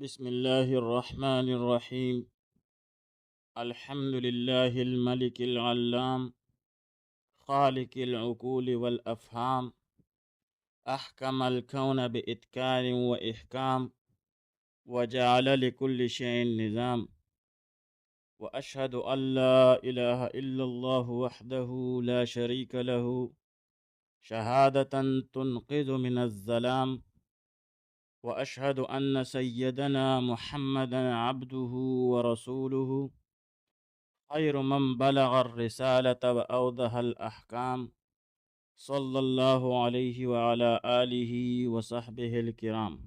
بسم الله الرحمن الرحيم. الحمد لله الملك العلام خالق العقول والأفهام، أحكم الكون بإتقان وإحكام، وجعل لكل شيء نظام. وأشهد أن لا إله إلا الله وحده لا شريك له، شهادة تنقذ من الظلام. وأشهد أن سيدنا محمدا عبده ورسوله، خير من بلغ الرسالة وأوضح الأحكام، صلی اللہ علیہ وعلی آلہ وصحبہ الکرام۔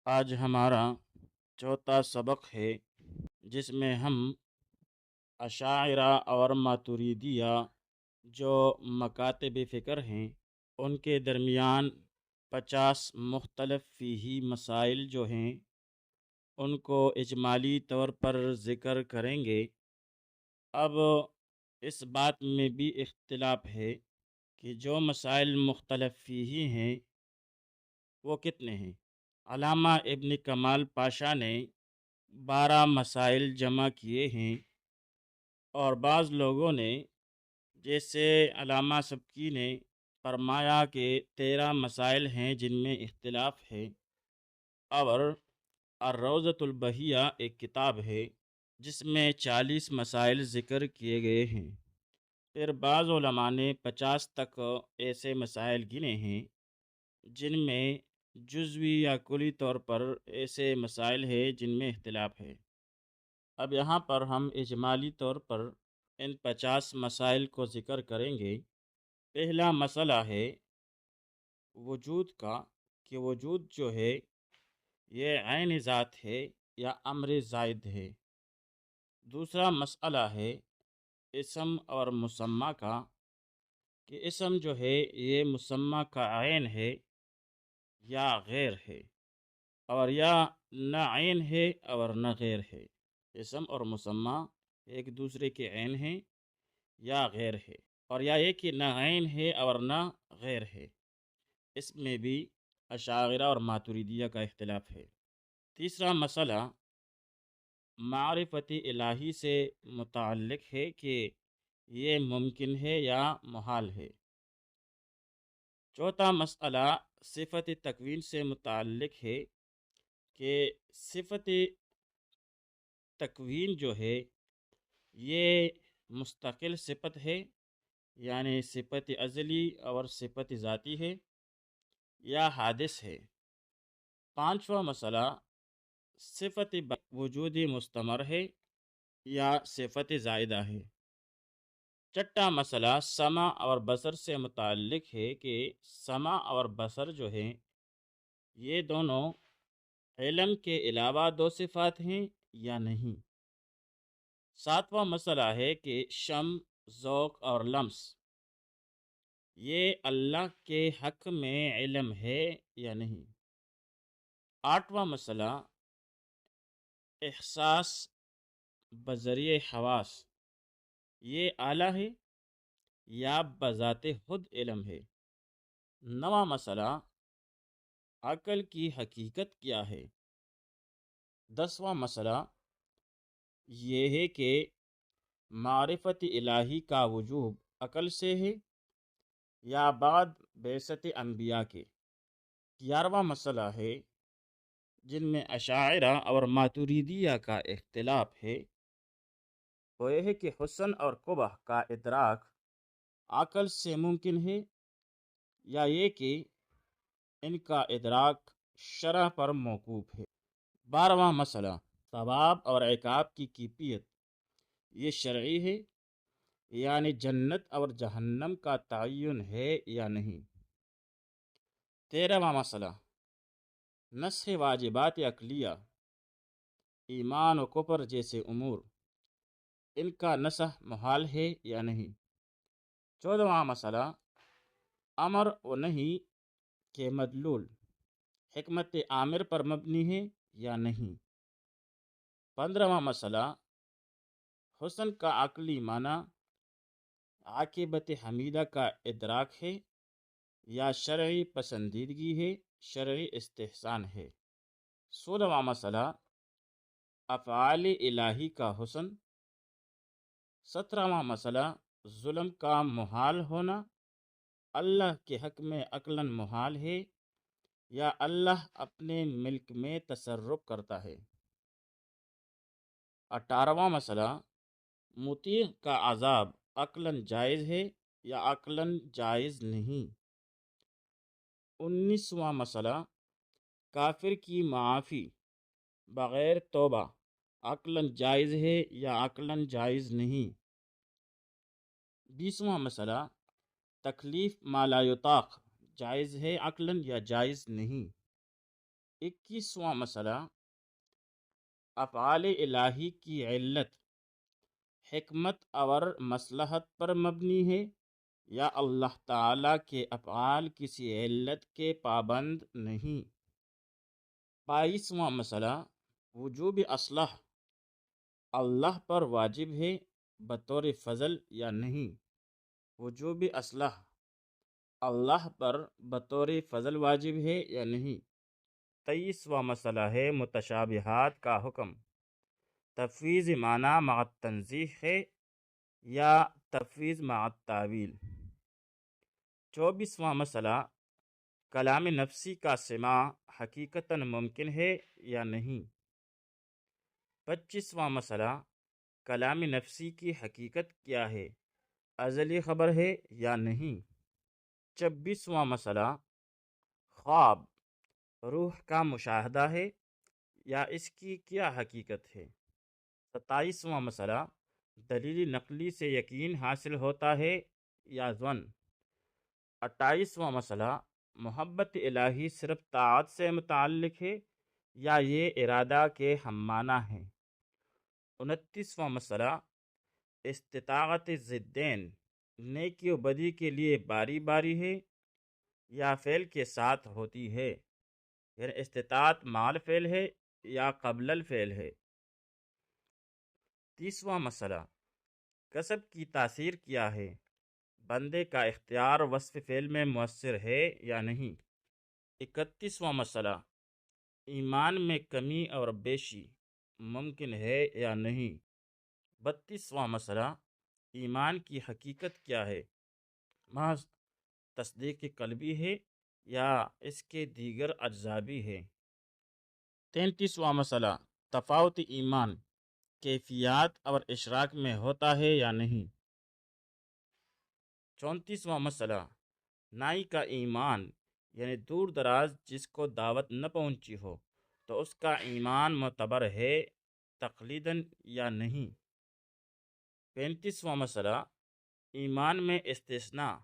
آج ہمارا چوتھا سبق ہے جس میں ہم اشاعرہ اور ماتریدیہ جو مکاتب فکر ہیں ان کے درمیان 50 مختلف فقہی مسائل جو ہیں ان کو اجمالی طور پر ذکر کریں گے۔ اب اس بات میں بھی اختلاف ہے کہ جو مسائل مختلف فقہی ہیں وہ کتنے ہیں۔ علامہ ابن کمال پاشا نے 12 مسائل جمع کیے ہیں، اور بعض لوگوں نے جیسے علامہ سبکی نے فرمایا کہ 13 مسائل ہیں جن میں اختلاف ہے، اور الروضۃ البہیہ ایک کتاب ہے جس میں 40 مسائل ذکر کیے گئے ہیں۔ پھر بعض علماء نے 50 تک ایسے مسائل گنے ہیں جن میں جزوی یا کلی طور پر ایسے مسائل ہیں جن میں اختلاف ہے۔ اب یہاں پر ہم اجمالی طور پر ان 50 مسائل کو ذکر کریں گے۔ پہلا مسئلہ ہے وجود کا، کہ وجود جو ہے یہ عین ذات ہے یا امر زائد ہے۔ دوسرا مسئلہ ہے اسم اور مسمہ کا، کہ اسم جو ہے یہ مسمہ کا عین ہے یا غیر ہے، اور یا نہ عین ہے اور نہ غیر ہے۔ اسم اور مسمہ ایک دوسرے کے عین ہیں یا غیر ہے، اور یا یہ کہ نہ عین ہے اور نہ غیر ہے۔ اس میں بھی اشاعرہ اور ماتریدیہ کا اختلاف ہے۔ تیسرا مسئلہ معرفت الہی سے متعلق ہے کہ یہ ممکن ہے یا محال ہے۔ چوتھا مسئلہ صفت تکوین سے متعلق ہے کہ صفت تکوین جو ہے یہ مستقل صفت ہے، یعنی صفت ازلی اور صفت ذاتی ہے، یا حادث ہے۔ پانچواں مسئلہ صفت وجود مستمر ہے یا صفت زائدہ ہے۔ چھٹا مسئلہ سمع اور بصر سے متعلق ہے کہ سمع اور بصر جو ہیں یہ دونوں علم کے علاوہ دو صفات ہیں یا نہیں۔ ساتواں مسئلہ ہے کہ شم، ذوق اور لمس یہ اللہ کے حق میں علم ہے یا نہیں۔ آٹھواں مسئلہ احساس بذریعہ حواس یہ اعلیٰ ہے یا بذات خود علم ہے۔ نواں مسئلہ عقل کی حقیقت کیا ہے۔ 10واں مسئلہ یہ ہے کہ معرفت الہی کا وجوب عقل سے ہے یا بعد بعثت انبیاء کے۔ 11واں مسئلہ ہے جن میں اشاعرہ اور ماتریدیہ کا اختلاف ہے، وہ یہ ہے کہ حسن اور قبح کا ادراک عقل سے ممکن ہے یا یہ کہ ان کا ادراک شرع پر موقوف ہے۔ 12واں مسئلہ ثواب اور عقاب کی کیفیت یہ شرعی ہے، یعنی جنت اور جہنم کا تعین ہے یا نہیں۔ 13واں مسئلہ نسخ واجبات عقلیہ، ایمان و کفر جیسے امور ان کا نسخ محال ہے یا نہیں۔ 14واں مسئلہ امر و نہی کے مدلول حکمت عامر پر مبنی ہے یا نہیں۔ 15واں مسئلہ حسن کا عقلی معنی عاقبت حمیدہ کا ادراک ہے یا شرعی پسندیدگی ہے، شرعی استحسان ہے۔ 16واں مسئلہ افعال الہی کا حسن۔ 17واں مسئلہ ظلم کا محال ہونا۔ اللہ کے حق میں عقلاً محال ہے یا اللہ اپنے ملک میں تصرف کرتا ہے۔ 18واں مسئلہ مطیع کا عذاب عقلاً جائز ہے یا عقلاً جائز نہیں۔ 19واں مسئلہ کافر کی معافی بغیر توبہ عقلاً جائز ہے یا عقلاً جائز نہیں۔ 20واں مسئلہ تکلیف ما لا یطاق جائز ہے عقلاً یا جائز نہیں۔ 21واں مسئلہ افعال الہی کی علت حکمت اور مصلحت پر مبنی ہے یا اللہ تعالیٰ کے افعال کسی علت کے پابند نہیں۔ 22واں مسئلہ وجوب اصلاح اللہ پر واجب ہے بطور فضل یا نہیں۔ وجوب اصلاح اللہ پر بطور فضل واجب ہے یا نہیں۔ 23واں مسئلہ ہے متشابہات کا حکم تفویض معنی مع تنزیح ہے یا تفویض مع التاویل۔ 24واں مسئلہ کلام نفسی کا سماع حقیقتاً ممکن ہے یا نہیں۔ 25واں مسئلہ کلام نفسی کی حقیقت کیا ہے، ازلی خبر ہے یا نہیں۔ 26واں مسئلہ خواب روح کا مشاہدہ ہے یا اس کی کیا حقیقت ہے۔ 27واں مسئلہ دلیل نقلی سے یقین حاصل ہوتا ہے یا ظن۔ 28واں مسئلہ محبت الہی صرف طاعت سے متعلق ہے یا یہ ارادہ کے ہم معنی ہے۔ 29واں مسئلہ استطاعت ضدین نیکی و بدی کے لیے باری باری ہے یا فعل کے ساتھ ہوتی ہے، یعنی استطاعت مع الفعل ہے یا قبل الفعل ہے۔ 30واں مسئلہ کسب کی تاثیر کیا ہے، بندے کا اختیار وصف فعل میں مؤثر ہے یا نہیں۔ 31واں مسئلہ ایمان میں کمی اور بیشی ممکن ہے یا نہیں۔ 32واں مسئلہ ایمان کی حقیقت کیا ہے، محض تصدیق قلبی ہے یا اس کے دیگر اجزاء بھی ہے۔ 33واں مسئلہ تفاوت ایمان کیفیات اور اشراک میں ہوتا ہے یا نہیں۔ 34واں مسئلہ نائی کا ایمان یعنی دور دراز جس کو دعوت نہ پہنچی ہو تو اس کا ایمان معتبر ہے تقلیداً یا نہیں۔ 35واں مسئلہ ایمان میں استثناء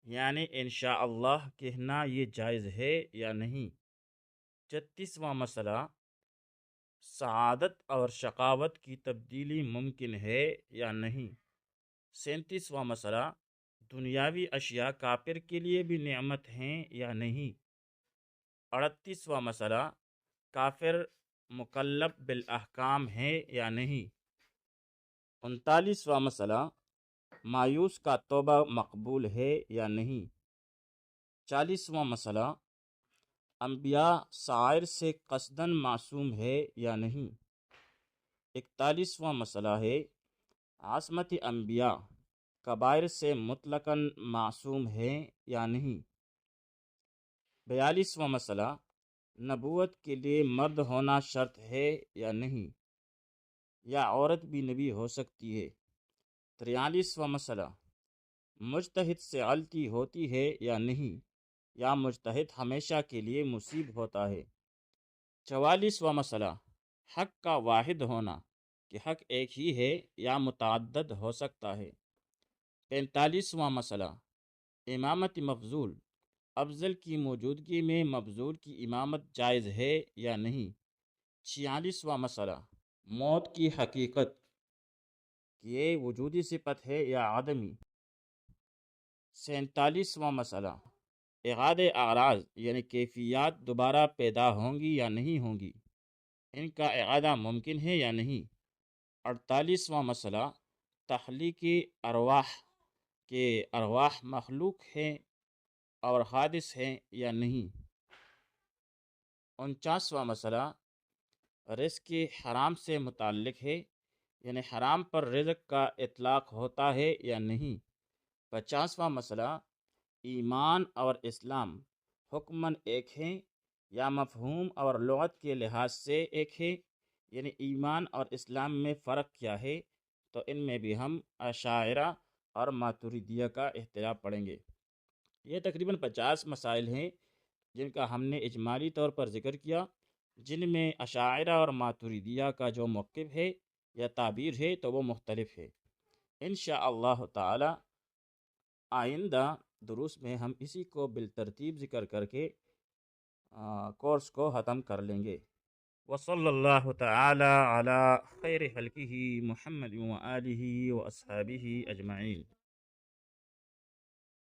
یعنی انشاءاللہ کہنا یہ جائز ہے یا نہیں۔ 36واں مسئلہ سعادت اور شقاوت کی تبدیلی ممکن ہے یا نہیں۔ 37واں مسئلہ دنیاوی اشیاء کافر کے لیے بھی نعمت ہیں یا نہیں۔ 38واں مسئلہ کافر مکلف بالاحکام ہے یا نہیں۔ 39واں مسئلہ مایوس کا توبہ مقبول ہے یا نہیں۔ 40واں مسئلہ انبیاء سائر سے قصداً معصوم ہے یا نہیں۔ 41واں مسئلہ ہے عصمت انبیاء کبائر سے مطلقاً معصوم ہے یا نہیں۔ 42واں مسئلہ نبوت کے لیے مرد ہونا شرط ہے یا نہیں یا عورت بھی نبی ہو سکتی ہے۔ 43واں مسئلہ مجتہد سے غلطی ہوتی ہے یا نہیں یا مجتہد ہمیشہ کے لیے مصیب ہوتا ہے۔ 44واں مسئلہ حق کا واحد ہونا کہ حق ایک ہی ہے یا متعدد ہو سکتا ہے۔ 45واں مسئلہ امامت مفضول افضل کی موجودگی میں مفضول کی امامت جائز ہے یا نہیں۔ 46واں مسئلہ موت کی حقیقت کہ یہ وجودی صفت ہے یا عدمی۔ 47واں مسئلہ اعادہ اعراض یعنی کیفیات دوبارہ پیدا ہوں گی یا نہیں ہوں گی، ان کا اعادہ ممکن ہے یا نہیں۔ 48واں مسئلہ تخلیقی ارواح کہ ارواح مخلوق ہیں اور حادث ہیں یا نہیں۔ 49واں مسئلہ رزق کی حرام سے متعلق ہے، یعنی حرام پر رزق کا اطلاق ہوتا ہے یا نہیں۔ 50واں مسئلہ، ایمان اور اسلام حکماً ایک ہیں یا مفہوم اور لغت کے لحاظ سے ایک ہے، یعنی ایمان اور اسلام میں فرق کیا ہے؟ تو ان میں بھی ہم اشاعرہ اور ماتریدیہ کا اختلاف پڑھیں گے۔ یہ تقریباً 50 مسائل ہیں جن کا ہم نے اجمالی طور پر ذکر کیا، جن میں اشاعرہ اور ماتریدیہ کا جو موقف ہے یا تعبیر ہے تو وہ مختلف ہے۔ انشاءاللہ تعالی آئندہ دروس میں ہم اسی کو بالترتیب ذکر کر کے کورس کو ختم کر لیں گے۔ وصلی اللہ تعالی علی خیر خلقہ محمد و آلہ و اصحابہ اجمعین۔